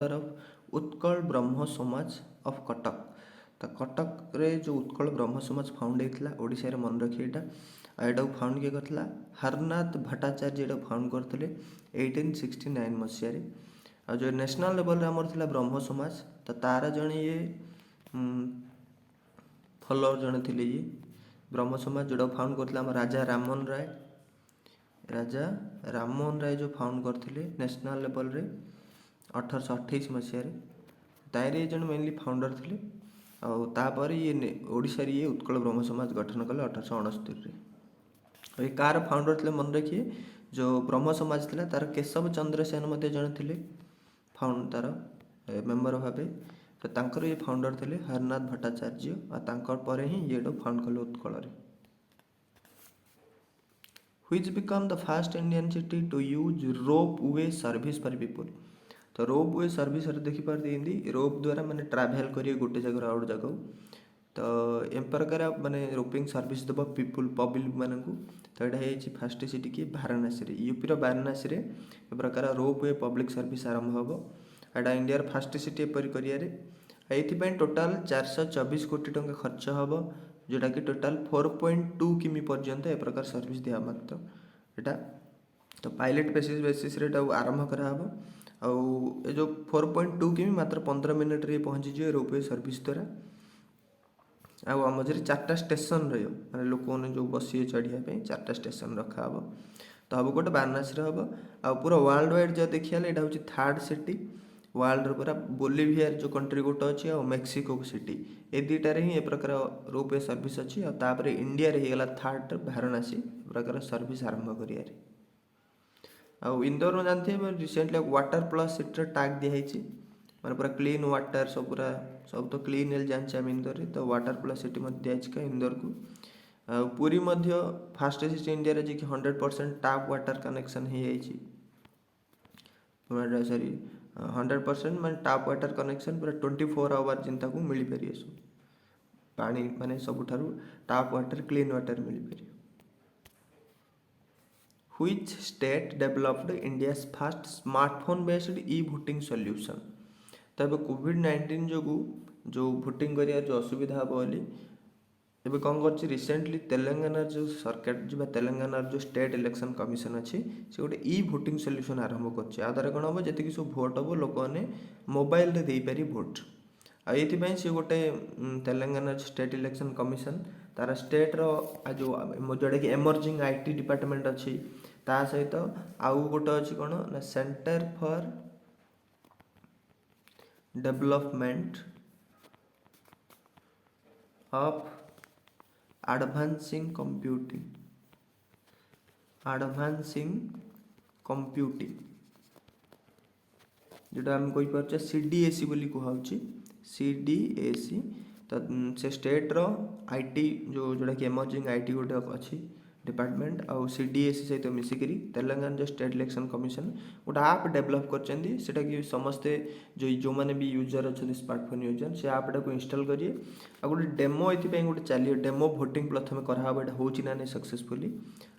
तरफ उत्कल ब्रह्म समाज ऑफ कटक। तो कटक रे जो उत्कल ब्रह्म समाज फाउंड होता ओडिशा मन रखिए यहाँ फाउंड किए करता हरनाथ भट्टाचार्य फाउंड करते 1869 मसीह। आ जो नेशनल लेवल आमर थिला ब्रह्म समाज तो तार जड़े ये फॉलोअर जड़े थे ये ब्रह्म समाज जोड़ा फाउंड करते राजा राममोहन राय। राजा राममोहन राय जो फाउंड करते नेशनल लेवल रे 1828 मसीह तारे जन मेनली फाउंडर थे। आपर ये ओडिशा ये उत्कल ब्रह्म समाज गठन कले 1869। ये कार फाउंडर थे मन रखिए जो ब्रह्म समाज था तार केशव चंद्र सेन जड़े थे फाउंड तार मेम्बर भाव। तो तांकर ये फाउंडर थे हरनाथ भट्टाचार्य और ही ये फाउंड कले Utkal. Which become the first Indian city to use rope way service for people। तो रोप वे सर्विस देखिपारे रोप द्वारा मैंने ट्राभेल करिए गोटे जगह आउट जगह। तो एम प्रकार माने रोपिंग सर्विस देव पीपुल पब्लिक मानक। तो यहाँ फास्ट सिटी कि वाराणसी यूपी वाराणसी ए प्रकार रोप वे पब्लिक सर्विस आरंभ हम। यहाँ इंडिया फास्ट सिटी एपरी कर टोटाल 424 कोटी टंका खर्च हम जोटा कि टोटाल 4.2 किमी पर्यंत ए प्रकार सर्विस दिया मात्र यहाँ। तो पायलट बेसिस आरंभ करा आउ जो 4.2 किमी मात्र 15 मिनट रे पहुँची जाए रोपवे सर्विस द्वारा। आम मझे 4टा स्टेशन रही लोक मैंने जो बसिए चढ़ापी 4टा स्टेशन रखा हम। तो हम गोटे वाराणसी हम आ पूरा वर्ल्ड वाइड जो देखिए यहाँ हूँ 3rd सिटी वर्ल्ड पूरा बोलिविया जो कंट्री गोटे अच्छी आ मेक्सिको सिटी ए दुटार ही ए प्रकार रोपवे सर्विस अच्छी आपर इंडिया होगा 3rd वाराणसी प्रकार सर्विस आरंभ कर। इंदौर में जानते हैं recently water plus city tag दिखाई मैंने पूरा क्लीन वाटर सब तो क्लीन एल जाने आम इंदौर रे। तो वाटर प्लस सिटी दिखाई इंदौर को। पूरी फास्ट सिटी इंडिया जी कि 100% टैप वाटर कनेक्शन हो सॉरी 100% मैं टैप वाटर कनेक्शन पूरा 24 आवर जिनता को मिल पारे सब पानी माने सबुठारु टैप वाटर क्लीन वाटर मिल पारे। Which state developed India's first smartphone based e-voting solution। तो अब कोविड-19 जो भोटिंग करिया जो असुविधा हम बोली एबे कौन कर रिसेंटली तेलंगाना जो सरकार जो तेलंगाना जो स्टेट इलेक्शन कमिशन अच्छी से गोटे ई भोटिंग सल्यूशन आरंभ कर कौन हम जी सब भोट हम लोक मैंने मोबाइल रे देपारे भोट। आईपाई सी गोटे तेलंगाना स्टेट इलेक्शन कमिशन तार स्टेट रो जो जोटा कि एमर्जिंग आईटी डिपार्टमेंट अच्छी ता सहित आउ गोटे अच्छी कौन ना centre for development of advancing computing जोटा आम कहीपर सीडीएसी बोली कहूँ सीडीएसी। तो से स्टेट रो आईटी जोटा कि एमर्जिंग आईटी गोटे अच्छी डिपार्टमेंट आउ सीडीएसी सहित मिसिकी तेलंगाना जो स्टेट इलेक्शन कमिशन गोटे आप डेभलप करटा कि समस्ते जो मैंने भी यूजर अच्छा स्मार्टफोन यूजर से आप को इंस्टॉल करिए। आ गोटे डेमो ये गोटे चलिए डेमो भोटिंग प्रथम कराब यहाँ हो ना सक्सेसफुली।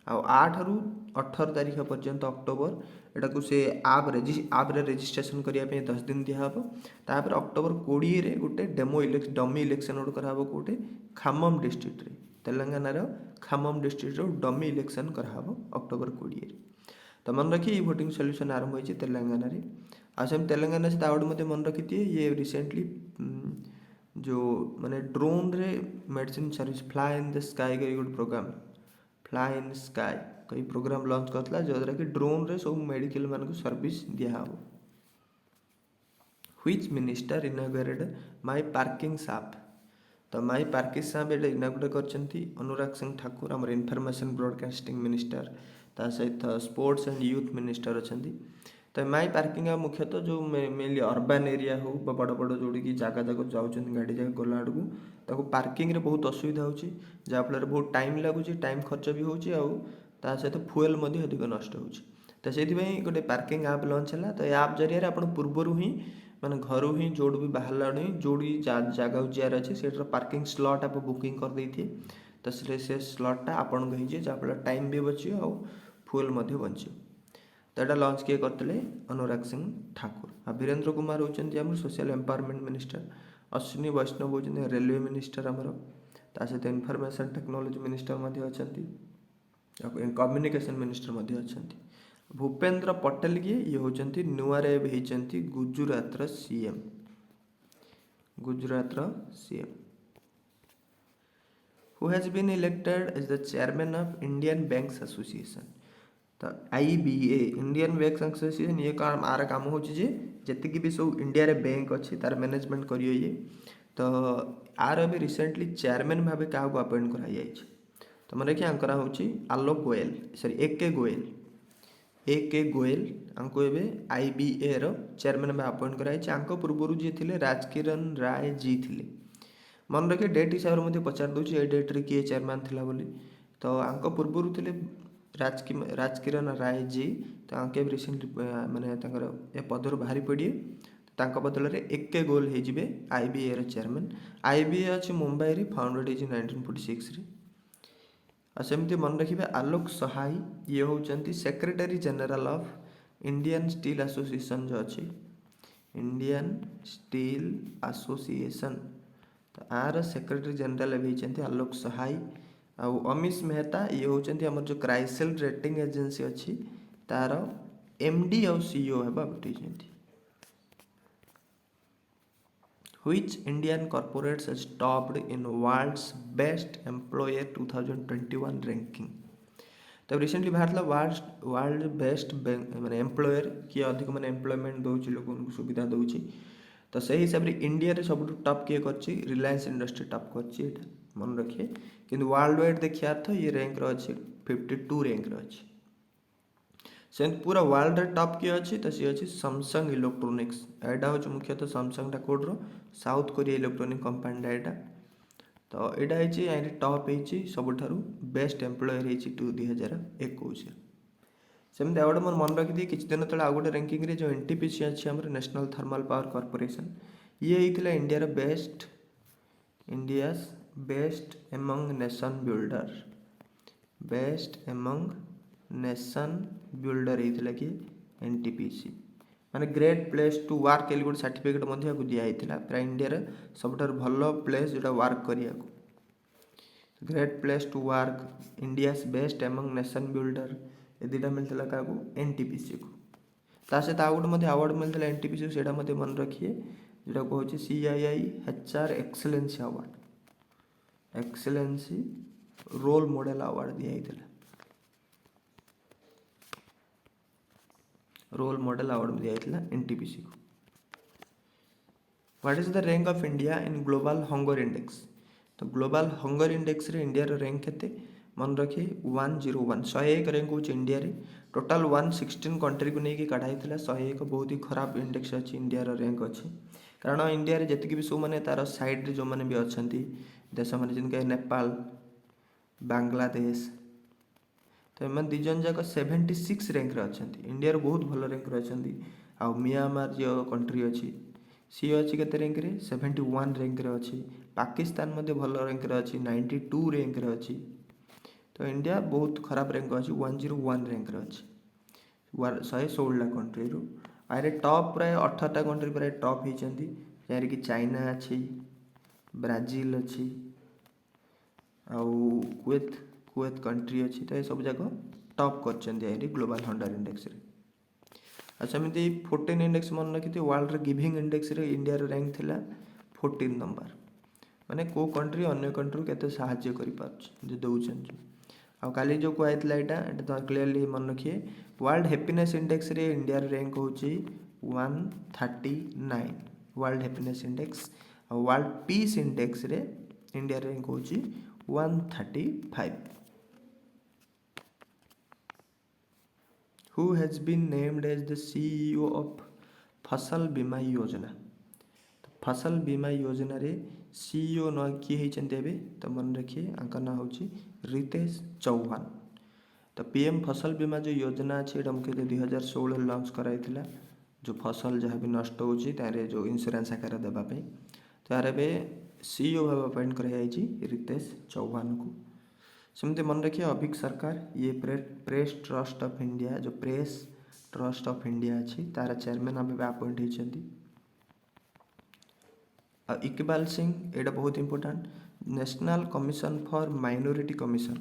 8 ରୁ 18 तारीख पर्यंत अक्टोबर यहाँ से आप रेजिस्ट्रेशन करने 10 दिन दिहब। तापर अक्टोबर 20 रे गोटे डमी इलेक्शन गोटे कराब कौटे खामम डिस्ट्रिक्ट रे तेलंगानार खामम डिस्ट्रिक्ट डमी इलेक्शन कराब अक्टोबर 20 रे। तो मन रखिए भोटिंग सल्यूशन आरंभ होती तेलंगाना रे। आम तेलंगाना से आउट मत मन रखी थी ये रिसेंटली जो माने ड्रोन रे medicine service fly in the sky का गोटे प्रोग्राम फ्लाई इन स्काई कई प्रोग्राम लॉन्च करता जद्वारा कि ड्रोन रे सब मेडिकल मान को सर्विस दिहब। Which minister inaugurated my parking साप। तो माई पार्किंग साप ये इनॉग्रेट करछंती अनुराग सिंह ठाकुर आमर इनफॉरमेशन ब्रॉडकास्टिंग मिनिस्टर ता सहित स्पोर्ट्स एंड यूथ मिनिस्टर अच्छा। तो माई पार्किंग मुख्यतः जो मेनली अर्बान एरिया हो बड़ बड़ जोड़ी की जगह जगह जाऊँ गाड़ी जगह गला आड़क पार्किंग रे बहुत असुविधा होची जहाँफल बहुत टाइम लगुच टाइम खर्च भी होची ता सहित फुएल अधिक नष्ट होची। तो से गोटे पार्किंग आप लॉन्च है। तो आप जरिए आप पूर्वर ही मैंने घर ही जो भी बाहर जोड़ी जगह जार अच्छे से पार्किंग स्लॉट आप बुकिंग कर देते तो से स्लॉटा आपन जहाँफल टाइम भी बचिए आ फुएल बचिए। तो यहाँ लंच किए करते अनुराग सिंह ठाकुर। आ वीरेंद्र कुमार होती आम social empowerment minister. Ashwini Vaishnaw होती रेलवे मिनिस्टर आमर। ता सहित इनफॉरमेशन टेक्नोलॉजी मिनिस्टर अच्छा कम्युनिकेशन मिनिस्टर अच्छा। भूपेन्द्र पटेल किए ये होती नुआर होती गुजरातर सीएम। गुजरातर CM who has been elected as the chairman of Indian banks association. तो IBA इंडियन बैंक्स एसोसिएशन ये काम आर काम हो जी भी सब इंडिया रे बैंक अच्छी तार मैनेजमेंट करिए ये। तो आर भी रिसेंटली चेयरमैन भाव क्या अपॉइंट कराई। तो मैं देखिए आंकर हूँ आलोक गोयल सॉरी ए के गोयल आंको एवं IBA रो चेयरमैन भाव अपॉइंट कराई। पूर्व जी थे राजकिरण राय जी थे। मन रखिए डेट हिसाब से पचार दूसरी ये डेट्रे किए चेयरमैन थिला बोली। तो आंक पूर्व थे राजकिरण राय जी। तो आंके रिसेंटली माने ए पदर बाहरी पड़े। तांका बदल में AK गोयल हो IBA रो चेयरमैन। IBA अच्छी मुंबई रे फाउंडेड हो 1946 रे। सेमती मन रखिए आलोक सहाय ये होती secretary general of Indian steel association जो अच्छी इंडियन स्टील एसोसिएशन। तो आर सेक्रेटरी जनरल होती आलोक सहाय। आउ अमीश मेहता ये होती आम जो क्राइसिल रेटिंग एजेंसी अच्छी तार MD और CEO हेबा बैठे। Which Indian corporates has topped in world's best employer 2021 ranking। तब रिसेंटली बाहर वर्ल्ड बेस्ट माने एम्प्लॉयर किए अधिक माने एम्प्लॉयमेंट दूसरी लोक सुविधा दूसरी। तो सही हिसाब से इंडिया रे सब टॉप किए कर रिलायंस इंडस्ट्री टॉप कर मन रखिए। किंतु वर्ल्ड वाइड देखिए तो ये रैंक अच्छी 52 रैंक अच्छी। से पूरा वर्ल्ड रे टॉप किए अच्छी तो सी अच्छी सैमसंग इलेक्ट्रोनिक्स। एटा हूँ मुख्यतः Samsung code south Korea electronic company एटा। तो यहाँ टॉप हो सबुठारु बेस्ट एम्प्लॉयर हो 2021। सेमती आउ गोटे मन रखिए किसी दिन तले आउ गोटे रैंकिंग रे जो NTPC अच्छी आम नेशनल थर्माल पावर कॉर्पोरेशन ये होता India best among nation builder. Best among nation builder होता कि NTPC माने ग्रेट प्लेस टू वर्क के गोटे सर्टिफिकेट दिखाई प्राय इंडिया सब भल प्लेस जोटा वर्क करिया। Great place to work India best among nation builder ये दुटा मिलता क्या NTPC को। ता सहित आउ गोटे अवार्ड मिलता NTPC को मन रखिए जोटा कहूँ CII HR excellency award. Excellency role model award दिखाई रोल मॉडल अवार्ड दिया NTPC को। What is the rank of India in global hunger index. तो ग्लोबल हंगर इंडेक्स रे इंडिया रैंक केते मन रखिए 101 101 रैंक हो इंडिया रे। टोटाल 116 कंट्री को लेकिन कढ़ाई 101 बहुत ही खराब इंडेक्स अच्छी इंडिया रैंक अच्छी। कारण इंडिया रे जति भी सब माने तार साइड रे जो माने भी अच्छा देश माने जिनके नेपाल बांग्लादेश तो एम दिजन जाक 76 रैंक अच्छा। इंडिया बहुत भल रैंक अच्छा। आउ म्यांमार जो कंट्री अच्छी सी अच्छी के रैंक रे 71 रैंक अच्छी। पाकिस्तान भल रैंक अच्छी 92 रैंक अच्छी। तो इंडिया बहुत खराब रैंक अच्छी 101 रैंक अच्छी 116 कंट्री रू। आरे टॉप प्राय 18टा कंट्री प्राय टॉप होती जहाँ कि चाइना अच्छी ब्राजिल अच्छी आउ कुवैत कंट्री अच्छी। तो ये सब जाक टॉप कर ग्लोबल हंडर इंडेक्स रे। अच्छा सेमती 14 इंडेक्स मन रखी वर्ल्ड गिविंग इंडेक्स रे इंडिया रैंक थिला 14 नंबर। माने को कंट्री अन्य कंट्री केते सहाय्य करि पाछ दउछन। आ काली जो कहला एटा तो क्लियरली मन रखिए वर्ल्ड हैप्पीनेस इंडेक्स रे इंडिया रैंक होची 139 वर्ल्ड हैप्पीनेस इंडेक्स। आ वर्ल्ड पीस इंडेक्स रे इंडिया रैंक होची 135। Who has been named as the CEO of फसल बीमा योजना। तो फसल बीमा योजना रे CEO न किए होते तो मन रखिए आंका ना हूँ रितेश चौहान। तो PM फसल बीमा जो योजना अच्छे मुख्यतः 2016 लॉन्च कराई जो फसल जहाँ भी नष्ट होची जो इंश्योरेंस आकार देवाई। तो यार CEO भाव अपॉइंट कराई रितेश चौहान को। सेमती मन रखिए अभिक सरकार ये प्रेस ट्रस्ट ऑफ इंडिया जो प्रेस ट्रस्ट ऑफ इंडिया अच्छी तार चेयरमैन भाव अपॉइंट होती। इकबाल सिंह एटा बहुत important national commission for minority commission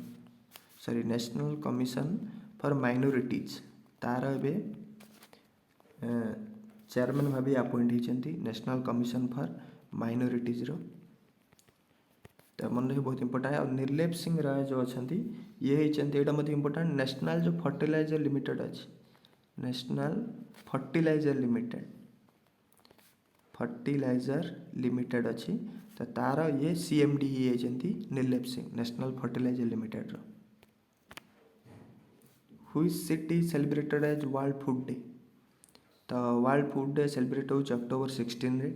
sorry national commission for minorities तार ए चेयरमैन भाव अपॉइंट होती नेशनल कमिशन फॉर माइनॉरिटीज रो। तो मन रखिए बहुत इंपोर्टेंट और निर्लेप सिंह राय जो अच्छा ये यहाँ मत इंपोर्टेंट नेशनल जो फर्टिलाइजर लिमिटेड अच्छी नेशनल फर्टिलाइजर लिमिटेड अच्छी तो तार ये CMD ही होती Nirlep Singh national fertilizer limited रो। Which city celebrated as world food day तो वर्ल्ड फूड डे सेलिब्रेट हो अक्टोबर 16 रे।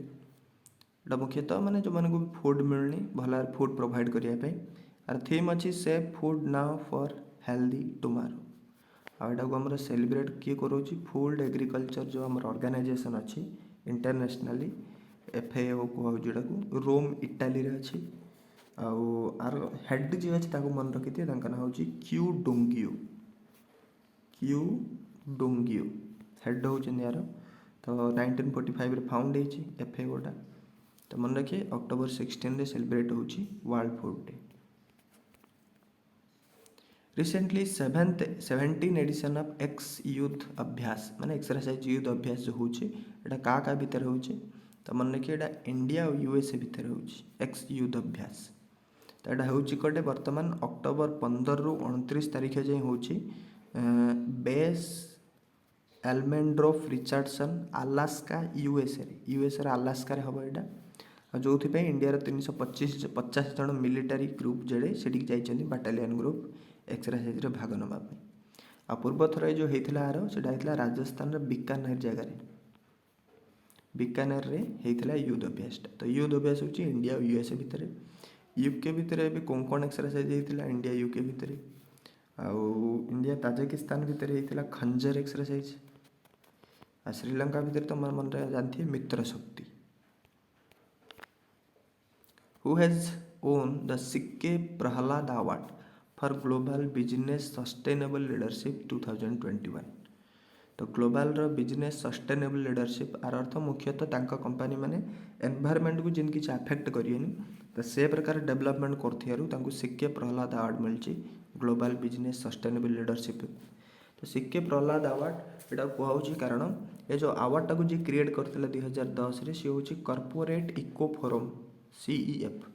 एटा मुख्यतः माने जो माने को फूड मिलनी भला फूड प्रोवाइड करने आर थीम अच्छी safe food now for healthy tomorrow आटा को आम सेलिब्रेट किए करोची फूड एग्रीकल्चर जो आम ऑर्गेनाइजेशन अच्छी इंटरनेशनली FAO को जोटा को रोम इटाली रे अच्छी आर हेड जी अच्छी मन रखी थी ना हूँ क्यू डोंगियो हेड होती यार तो 1945 रे फाउंड होती FAO टा। तो मन रखिए अक्टोबर 16 रे सेलिब्रेट होची world food day. Recently 17 edition of ex Yudh Abhyas माने एक्सरसाइज यूथ अभ्यास जो होची एटा का भीतर होची तो मन रखिए एटा इंडिया और USA भीतर होची एक्स यूथ अभ्यास। तो एटा होची कोटे वर्तमान अक्टोबर 15 रु 29 तारीख जाए होची बेस एल्मेंड्रोफ रिचर्डसन अलास्का USA रे अलास्का रे हबो एटा जो इंडिया 350 जन मिलिटारी ग्रुप जेडे से जाइए बाटालियन ग्रुप एक्सरसाइज रे भाग नवा आ पूर्व थर जो होता आर से राजस्थान बीकानेर जगह बीकानेर रे होता युद्ध अभ्यास तो युद्ध अभ्यास हो इंडिया और USA भितर UK भितर भी कौन एक्सरसाइज होता इंडिया UK भितर आउ इंडिया ताजिकिस्तान भितर होता खंजर एक्सरसाइज आ श्रीलंका भितर तो मन जानते मित्र शक्ति। Who has won the Sikke Prahalad Award for Global Business Sustainable Leadership 2021 तो ग्लोबल बिजनेस सस्टेनेबल लीडरशिप आर अर्थ मुख्यतः तांका कंपनी माने एनवायरनमेंट को जिन किसी अफेक्ट करियनि तो से प्रकार डेवलपमेंट करथियारु सिक्के प्रहलाद अवार्ड मिलची ग्लोबल बिजनेस सस्टेनेबल लीडरशिप। तो सिक्के प्रहलाद अवार्ड एटा कहउची कारण ये जो अवार्ड टाको जी क्रिएट करथिले 2010 रे से होची कॉर्पोरेट इको फोरम CEF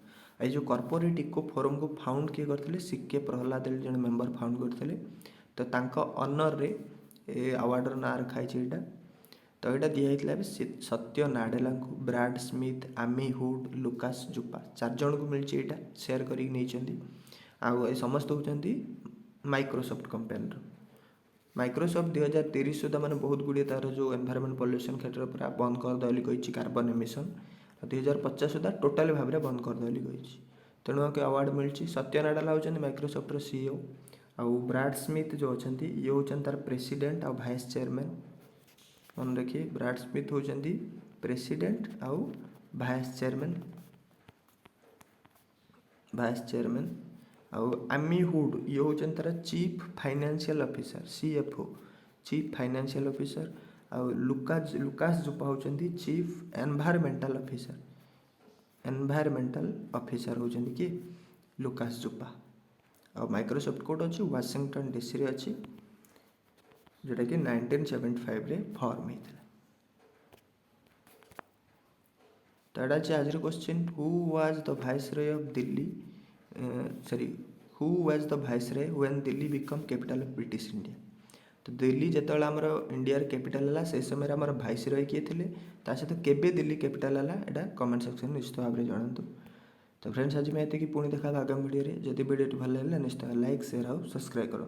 ये जो कॉर्पोरेट इको फोरम को फाउंड किए करथिले सिक्के प्रहलाद जन मेंबर फाउंड करथिले तो तांका ऑनर रे ए अवार्ड ना रखाई एटा तो यहाँ दिखाई सत्य नाडेला को ब्राड स्मिथ आमी हुड लुकास जुपा 4 जन को मिलची एटा शेयर करके आउ समस्त होती माइक्रोसॉफ्ट कंपनी माइक्रोसॉफ्ट 2030 सुधा मैंने बहुत गुड़िए तार जो एनवायरमेंट पॉल्यूशन क्षेत्र पूरा बंद करदे कही कार्बन एमिशन 2050 सुधा टोटाली भाव में बंद करदे कही तेणु अवार्ड मिली सत्य नाडेला होती माइक्रोसॉफ्ट CEO आउ ब्राड स्मिथ जो अच्छा ये होती तार प्रेसिडेंट आउ वाइस चेयरमैन मन रखिए ब्राड स्मिथ होती प्रेसिडेंट आउ वाइस चेयरमैन आउ आमी हुड ये होती तार chief financial officer CFO chief financial officer आउ लुकास जुपा होती चीफ एनवायरमेंटल ऑफिसर होती कि लुकास जुपा और माइक्रोसॉफ्ट कोड अच्छी वाशिंगटन DC रे अच्छी जोटा कि 1975 रे फॉर्म होता। तो एटा आज question who was the viceroy of Delhi who was the viceroy when Delhi become capital of British India तो दिल्ली जिते आमर इंडिया कैपिटल है से समय आमर वाइसरॉय किए थे सहित केबे दिल्ली कैपिटल है एटा कमेंट सेक्शन निश्चित भाव में जनातु। तो फ्रेंड्स आज मैं ये पुणी देखा आगामी वीडियो जदि वीडियो भल लगे निश्चय लाइक शेयर और सब्सक्राइब करूँ।